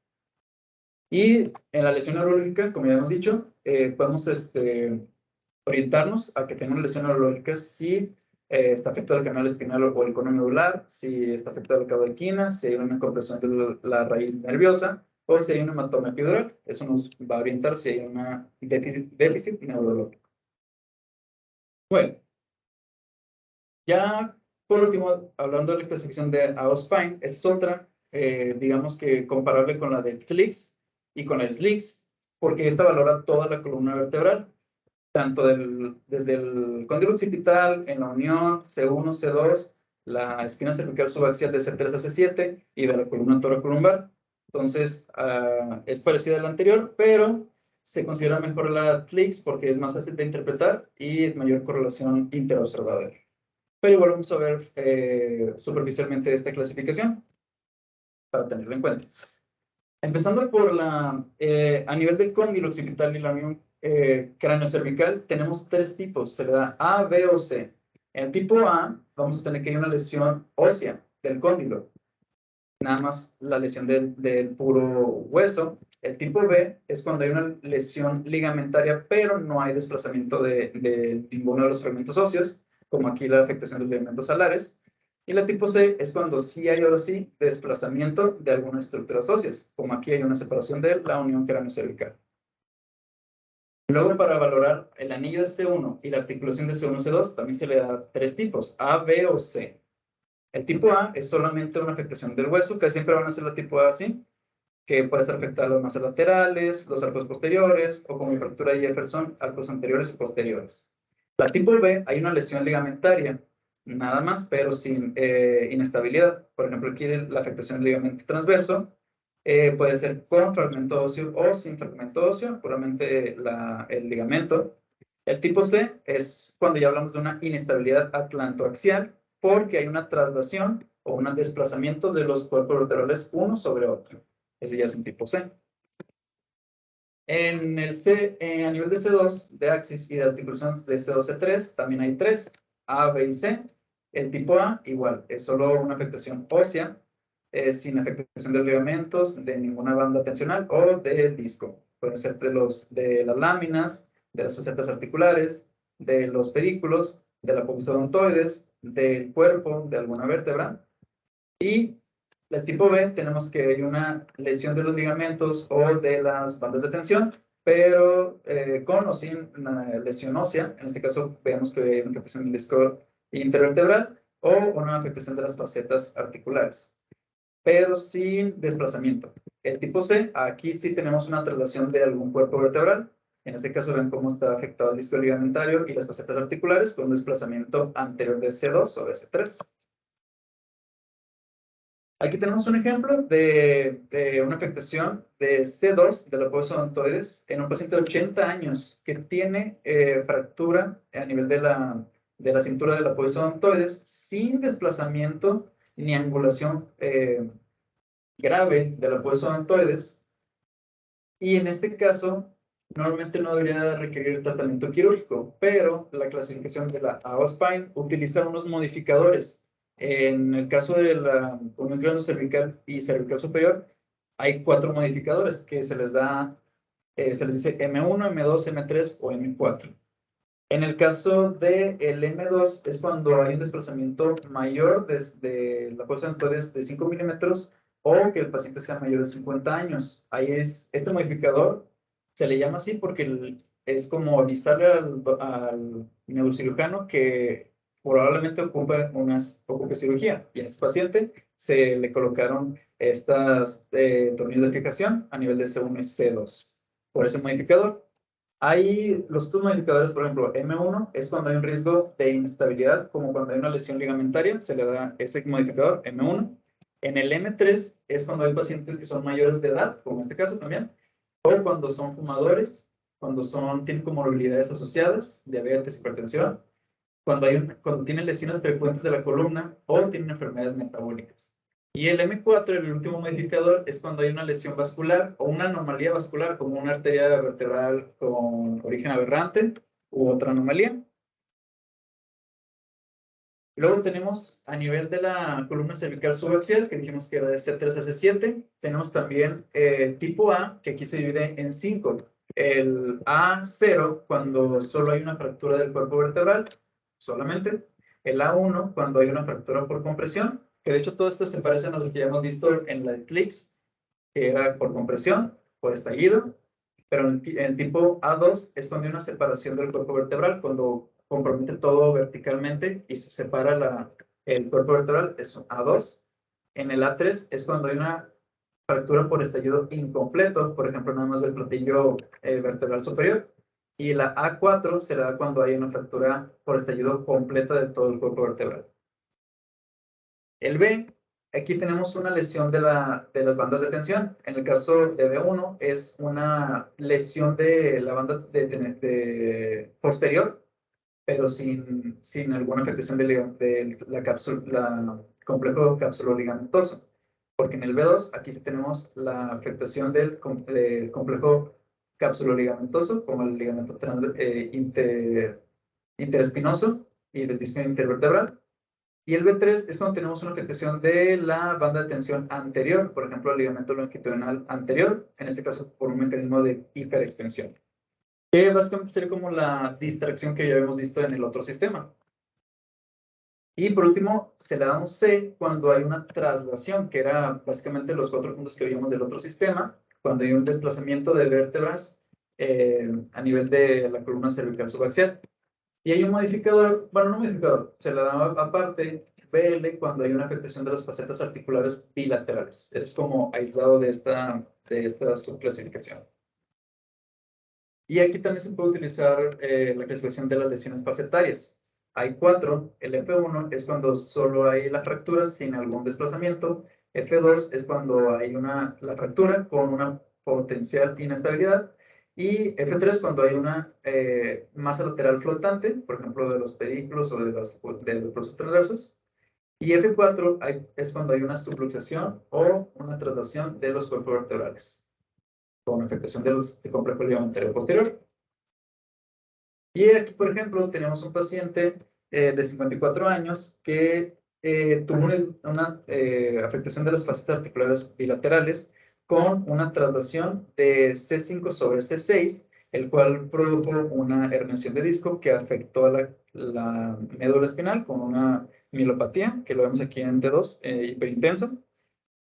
Y en la lesión neurológica, como ya hemos dicho, podemos orientarnos a que tenga una lesión neurológica si está afectado el canal espinal o el cono medular, si está afectado el cabo de equina, si hay una compresión de la raíz nerviosa o si hay un hematoma epidural. Eso nos va a orientar si hay un déficit neurológico. Bueno, ya por último, hablando de la clasificación de AOSPINE, es otra, digamos que comparable con la de TLIX y con el SLIX, porque esta valora toda la columna vertebral, tanto desde el cóndilo occipital, en la unión, C1, C2, la espina cervical subaxial de C3 a C7 y de la columna toracolumbar. Entonces, es parecida a la anterior, pero se considera mejor la TLIX porque es más fácil de interpretar y mayor correlación interobservador. Pero igual vamos a ver superficialmente esta clasificación para tenerlo en cuenta. Empezando por a nivel del cóndilo occipital y la unión cráneo-cervical, tenemos 3 tipos, se le da A, B o C. En el tipo A, vamos a tener que hay una lesión ósea del cóndilo, nada más la lesión del puro hueso. El tipo B es cuando hay una lesión ligamentaria, pero no hay desplazamiento de ninguno de los fragmentos óseos, como aquí la afectación de los ligamentos alares. Y la tipo C es cuando sí hay, ahora sí, desplazamiento de algunas estructuras óseas, como aquí hay una separación de la unión craneocervical. Luego, para valorar el anillo de C1 y la articulación de C1-C2, también se le da 3 tipos, A, B o C. El tipo A es solamente una afectación del hueso, que siempre van a ser la tipo A así, que puede ser afectar las masas laterales, los arcos posteriores, o como mi fractura de Jefferson, arcos anteriores y posteriores. La tipo B, hay una lesión ligamentaria, nada más, pero sin inestabilidad. Por ejemplo, aquí la afectación del ligamento transverso puede ser con fragmento óseo o sin fragmento óseo, puramente el ligamento. El tipo C es cuando ya hablamos de una inestabilidad atlantoaxial, porque hay una traslación o un desplazamiento de los cuerpos vertebrales uno sobre otro. Ese ya es un tipo C. En el C, a nivel de C2, de axis y de articulación de C2-C3, también hay 3, A, B y C. El tipo A, igual, es solo una afectación ósea, sin afectación de ligamentos, de ninguna banda tensional o del disco. Pueden ser de las láminas, de las facetas articulares, de los pedículos, de la apófisis odontoides, del cuerpo, de alguna vértebra. Y el tipo B tenemos que hay una lesión de los ligamentos o de las bandas de tensión, pero con o sin una lesión ósea. En este caso vemos que hay una afectación del disco intervertebral o una afectación de las facetas articulares, pero sin desplazamiento. El tipo C, aquí sí tenemos una traslación de algún cuerpo vertebral. En este caso ven cómo está afectado el disco ligamentario y las facetas articulares con un desplazamiento anterior de C2 o de C3. Aquí tenemos un ejemplo de una afectación de C2 de la apófisis odontoides en un paciente de 80 años que tiene fractura a nivel de la cintura de la apófisis odontoides sin desplazamiento ni angulación grave de la apófisis odontoides. Y en este caso, normalmente no debería requerir tratamiento quirúrgico, pero la clasificación de la AOSPINE utiliza unos modificadores. En el caso de la unión craneocervical y cervical superior, hay 4 modificadores que se les da, se les dice M1, M2, M3 o M4. En el caso del M2 es cuando hay un desplazamiento mayor desde la apófisis odontoides de 5 milímetros o que el paciente sea mayor de 50 años. Ahí es, este modificador se le llama así porque es como avisarle al neurocirujano que probablemente ocupe cirugía. Y a ese paciente se le colocaron estas tornillos de fijación a nivel de C1 y C2 por ese modificador. Hay los otros modificadores, por ejemplo, M1 es cuando hay un riesgo de inestabilidad, como cuando hay una lesión ligamentaria, se le da ese modificador M1. En el M3 es cuando hay pacientes que son mayores de edad, como en este caso también, o cuando son fumadores, cuando tienen comorbilidades asociadas, diabetes, hipertensión, cuando tienen lesiones frecuentes de la columna o tienen enfermedades metabólicas. Y el M4, el último modificador, es cuando hay una lesión vascular o una anomalía vascular, como una arteria vertebral con origen aberrante u otra anomalía. Luego tenemos a nivel de la columna cervical subaxial, que dijimos que era de C3 a C7. Tenemos también el tipo A, que aquí se divide en 5. El A0, cuando solo hay una fractura del cuerpo vertebral, solamente. El A1, cuando hay una fractura por compresión, que de hecho todas estas se parecen a las que ya hemos visto en la de CLICS, que era por compresión, por estallido. Pero el tipo A2 es cuando hay una separación del cuerpo vertebral, cuando compromete todo verticalmente y se separa el cuerpo vertebral, es un A2. En el A3 es cuando hay una fractura por estallido incompleto, por ejemplo, nada más del platillo vertebral superior. Y la A4 se da cuando hay una fractura por estallido completa de todo el cuerpo vertebral. El B, aquí tenemos una lesión de las bandas de tensión. En el caso de B1 es una lesión de la banda posterior, pero sin alguna afectación de la complejo capsuloligamentoso. Porque en el B2 aquí sí tenemos la afectación del complejo capsuloligamentoso, como el ligamento interespinoso y del disco intervertebral. Y el B3 es cuando tenemos una afectación de la banda de tensión anterior, por ejemplo, el ligamento longitudinal anterior, en este caso por un mecanismo de hiperextensión, que básicamente sería como la distracción que ya habíamos visto en el otro sistema. Y por último, se le da un C cuando hay una traslación, que era básicamente los 4 puntos que veíamos del otro sistema, cuando hay un desplazamiento de vértebras a nivel de la columna cervical subaxial. Y hay un modificador, bueno, no modificador, se le da aparte BL cuando hay una afectación de las facetas articulares bilaterales. Es como aislado de esta subclasificación. Y aquí también se puede utilizar la clasificación de las lesiones facetarias. Hay 4. El F1 es cuando solo hay la fractura sin algún desplazamiento. F2 es cuando hay la fractura con una potencial inestabilidad. Y F3 cuando hay una masa lateral flotante, por ejemplo, de los pedículos o de los brazos transversos. Y F4 es cuando hay una subluxación o una traslación de los cuerpos vertebrales con afectación del complejo ligamentario posterior. Y aquí, por ejemplo, tenemos un paciente de 54 años que tuvo una afectación de las facetas articulares bilaterales con una traslación de C5 sobre C6, el cual produjo una herniación de disco que afectó a la médula espinal con una mielopatía, que lo vemos aquí en T2, hiperintensa,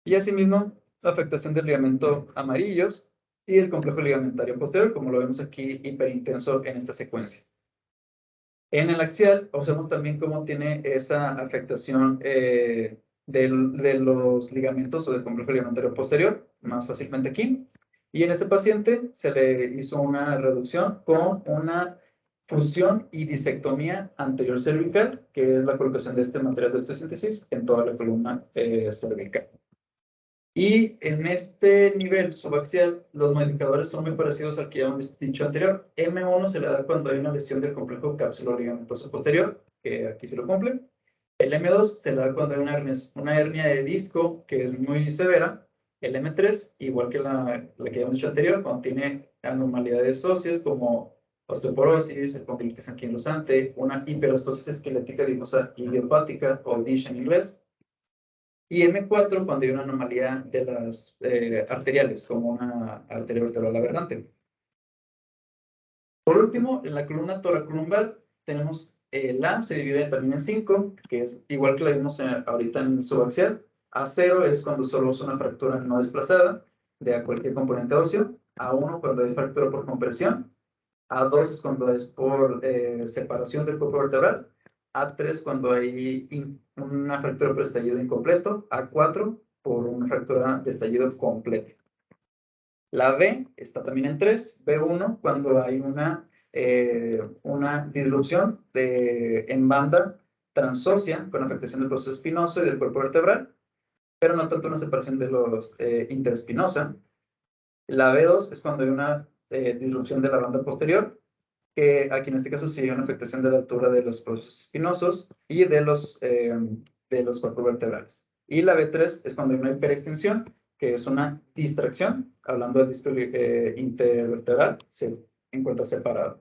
y asimismo afectación del ligamento amarillos y el complejo ligamentario posterior, como lo vemos aquí hiperintenso en esta secuencia. En el axial, observamos también cómo tiene esa afectación de los ligamentos o del complejo ligamentario posterior, más fácilmente aquí. Y en este paciente se le hizo una reducción con una fusión y disectomía anterior cervical, que es la colocación de este material de osteosíntesis en toda la columna cervical. Y en este nivel subaxial, los modificadores son muy parecidos al que ya hemos dicho anterior. M1 se le da cuando hay una lesión del complejo cápsulo-ligamentoso posterior, que aquí se lo cumple. El M2 se le da cuando hay una hernia de disco, que es muy severa. El M3, igual que la que hemos dicho anterior, cuando tiene anormalidades óseas como osteoporosis, espondilitis anquilosante, una hiperostosis esquelética difusa idiopática, o DISH en inglés. Y M4 cuando hay una anomalía de las arteriales, como una arteria vertebral aberrante. Por último, en la columna toracolumbar tenemos la se divide también en 5, que es igual que la vimos ahorita en subaxial. A0 es cuando solo es una fractura no desplazada de cualquier componente óseo. A1 cuando hay fractura por compresión. A2 es cuando es por separación del cuerpo vertebral. A3 cuando hay una fractura por estallido incompleto. A4 por una fractura de estallido completo. La B está también en 3. B1 cuando hay una disrupción en banda transósea con afectación del proceso espinoso y del cuerpo vertebral, pero no tanto una separación de los interespinosa. La B2 es cuando hay una disrupción de la banda posterior, que aquí en este caso sí hay una afectación de la altura de los procesos espinosos y de los cuerpos vertebrales. Y la B3 es cuando hay una hiperextensión, que es una distracción, hablando del disco intervertebral, se encuentra separado.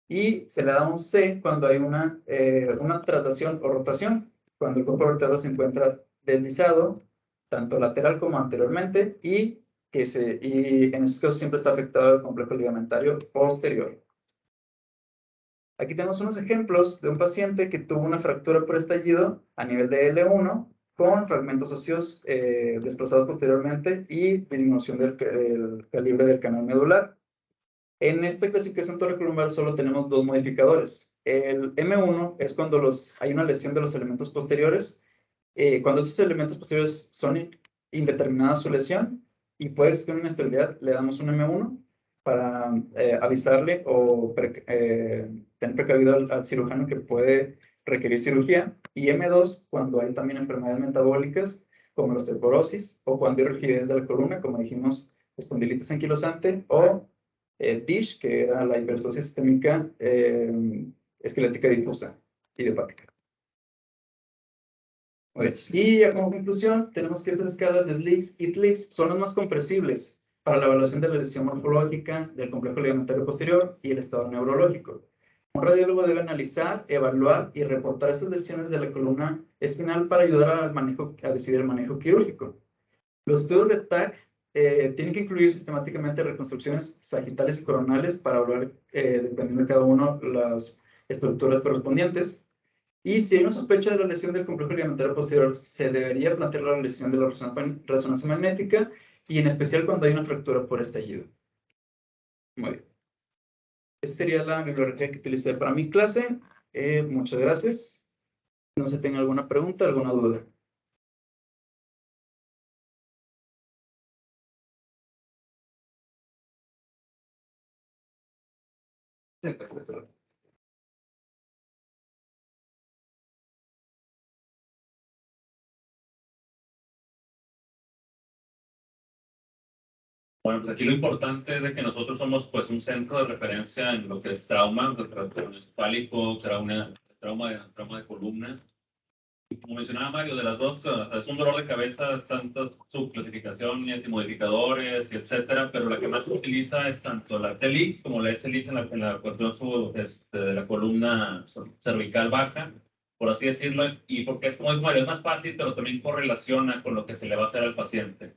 Y se le da un C cuando hay una traslación o rotación, cuando el cuerpo vertebral se encuentra deslizado, tanto lateral como anteriormente, y en estos casos siempre está afectado el complejo ligamentario posterior. Aquí tenemos unos ejemplos de un paciente que tuvo una fractura por estallido a nivel de L1 con fragmentos óseos desplazados posteriormente y disminución del calibre del canal medular. En esta clasificación toracolumbar solo tenemos 2 modificadores. El M1 es cuando hay una lesión de los elementos posteriores. Cuando esos elementos posteriores son indeterminada su lesión y puede existir una inestabilidad, le damos un M1 para avisarle o tener precavido al cirujano que puede requerir cirugía. Y M2 cuando hay también enfermedades metabólicas como la osteoporosis o cuando hay rigidez de la columna, como dijimos, espondilitis anquilosante, o DISH, que era la hiperostosis sistémica esquelética difusa idiopática. Y como conclusión, tenemos que estas escalas de SLICS y TLICS son las más comprensibles para la evaluación de la lesión morfológica del complejo ligamentario posterior y el estado neurológico. Un radiólogo debe analizar, evaluar y reportar estas lesiones de la columna espinal para ayudar a decidir el manejo quirúrgico. Los estudios de TAC tienen que incluir sistemáticamente reconstrucciones sagitales y coronales para evaluar, dependiendo de cada uno, las estructuras correspondientes. Y si hay una sospecha de la lesión del complejo ligamentario posterior, se debería plantear la lesión de la resonancia magnética y en especial cuando hay una fractura por estallido. Muy bien. Esa sería la bibliografía que utilicé para mi clase. Muchas gracias. No sé si tenga alguna pregunta, alguna duda. Sí, profesor. Bueno, pues aquí lo importante es de que nosotros somos pues un centro de referencia en lo que es trauma, trauma encefálico, trauma de columna. Y como mencionaba Mario, de las dos, es un dolor de cabeza, tantas subclasificaciones y modificadores, y etcétera, pero la que más se utiliza es tanto la TLX como la SLX en la cuestión de la columna cervical baja, por así decirlo, y porque es como es Mario, es más fácil, pero también correlaciona con lo que se le va a hacer al paciente.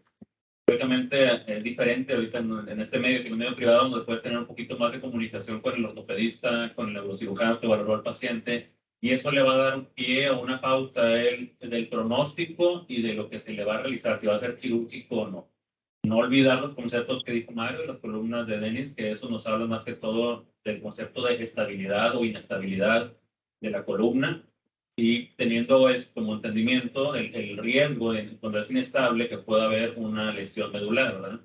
Lógicamente es diferente ahorita en este medio, que en un medio privado, donde puede tener un poquito más de comunicación con el ortopedista, con el neurocirujano que valoró al paciente, y eso le va a dar un pie o una pauta a él del pronóstico y de lo que se le va a realizar, si va a ser quirúrgico o no. No olvidar los conceptos que dijo Mario, las columnas de Denis, que eso nos habla más que todo del concepto de estabilidad o inestabilidad de la columna, y teniendo como entendimiento el riesgo de, cuando es inestable, que pueda haber una lesión medular, ¿verdad?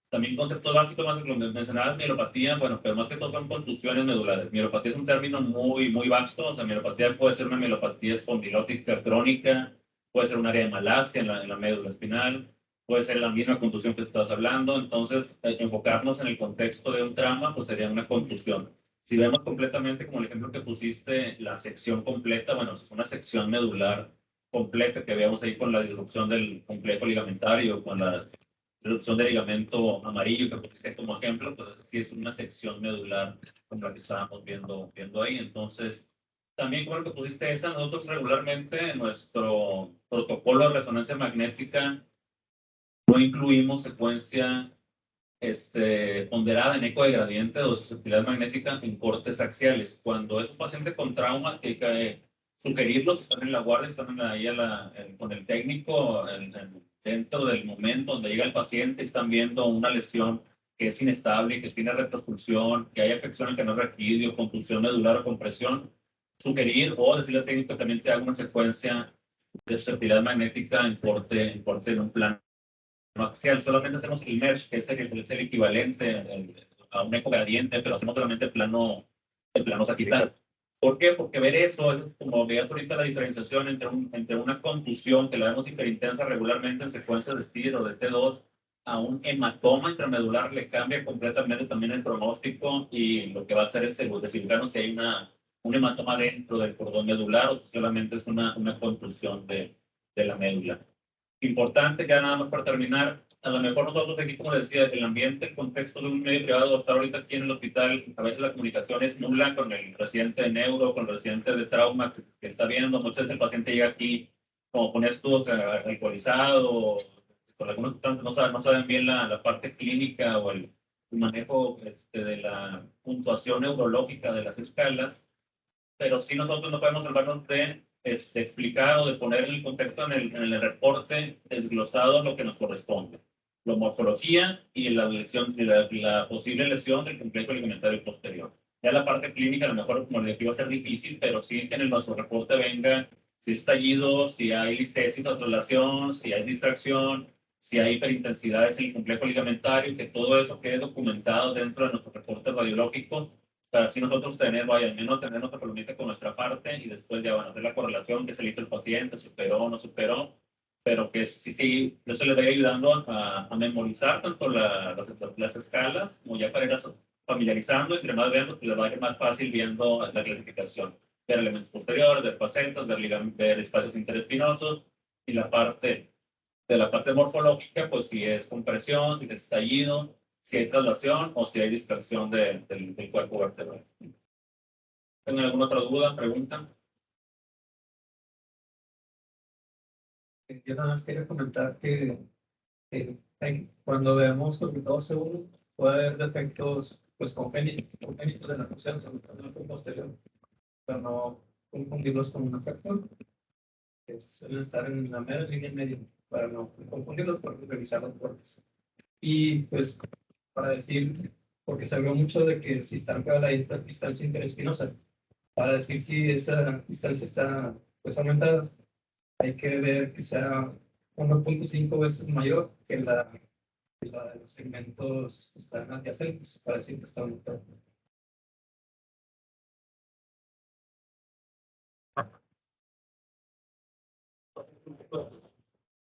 También conceptos básicos, más que lo mencionabas, mielopatía, bueno, pero más que todo son contusiones medulares. Mielopatía es un término muy, muy vasto, o sea, mielopatía puede ser una mielopatía espondilótica crónica, puede ser un área de malasia en la médula espinal, puede ser la misma contusión que estás hablando. Entonces, enfocarnos en el contexto de un trauma, pues sería una contusión. Si vemos completamente, como el ejemplo que pusiste, la sección completa, bueno, es una sección medular completa que veamos ahí con la disrupción del complejo ligamentario, con la disrupción del ligamento amarillo que pusiste como ejemplo, pues sí es una sección medular como la que estábamos viendo ahí. Entonces, también como el que pusiste esa, nosotros regularmente en nuestro protocolo de resonancia magnética no incluimos secuencia ponderada en eco de gradiente o susceptibilidad magnética en cortes axiales. Cuando es un paciente con trauma, que hay que sugerirlos, están en la guardia, están ahí con el técnico dentro del momento donde llega el paciente, están viendo una lesión que es inestable, que tiene retrospulsión, que hay afección que no es raquidio, contusión medular o compresión, sugerir o decirle al técnico que también te haga una secuencia de susceptibilidad magnética en corte en un plano axial. Solamente hacemos el mesh, que es el equivalente a un ecogradiente, pero hacemos solamente el plano sagital. ¿Por qué? Porque ver eso es como veías ahorita la diferenciación entre una contusión que la vemos hiperintensa regularmente en secuencias de STIR o de T2 a un hematoma intramedular, le cambia completamente también el pronóstico y lo que va a hacer el cirujano si hay un hematoma dentro del cordón medular o si solamente es una contusión de la médula. Importante, ya nada más para terminar, a lo mejor nosotros aquí, como decía, el ambiente, el contexto de un medio privado, hasta ahorita aquí en el hospital, a veces la comunicación es nula con el residente de neuro, con el residente de trauma que está viendo. Muchas veces el paciente llega aquí, como pones tú, alcoholizado, con algunos no saben bien la parte clínica o el manejo de la puntuación neurológica de las escalas, pero sí nosotros no podemos salvarnos de explicar o de poner en el contexto en el reporte desglosado lo que nos corresponde. La morfología y la lesión, la posible lesión del complejo ligamentario posterior. Ya la parte clínica, a lo mejor, como les digo, va a ser difícil, pero sí que en nuestro reporte venga si es estallido, si hay listesis o traslación, si hay distracción, si hay hiperintensidades en el complejo ligamentario, que todo eso quede documentado dentro de nuestro reporte radiológico para así nosotros al menos tener nuestra columnita con nuestra parte y después ya van a hacer la correlación, que se le hizo el paciente, superó o no superó, pero que sí, eso le va ayudando a memorizar tanto las escalas como ya para ir familiarizando, entre más viendo, pues le va a ir más fácil viendo la clasificación, ver elementos posteriores, ver facetas, ver espacios interespinosos y la parte morfológica, pues si es compresión, si es estallido, si hay traslación o si hay distracción del cuerpo vertebral. ¿Tienen alguna otra duda, pregunta? Yo nada más quería comentar que cuando vemos conjuntados seguros puede haber defectos pues congénitos de la función, sobre todo en el posterior, pero confundirlos con una fractura. Suelen estar en la mera línea media para no confundirlos, para revisar los bordes. Y pues para decir, porque se habló mucho de que si está a la distancia interespinosa, para decir si esa distancia está pues aumentada, hay que ver que sea 1.5 veces mayor que la de los segmentos que están adyacentes, para decir que está aumentada.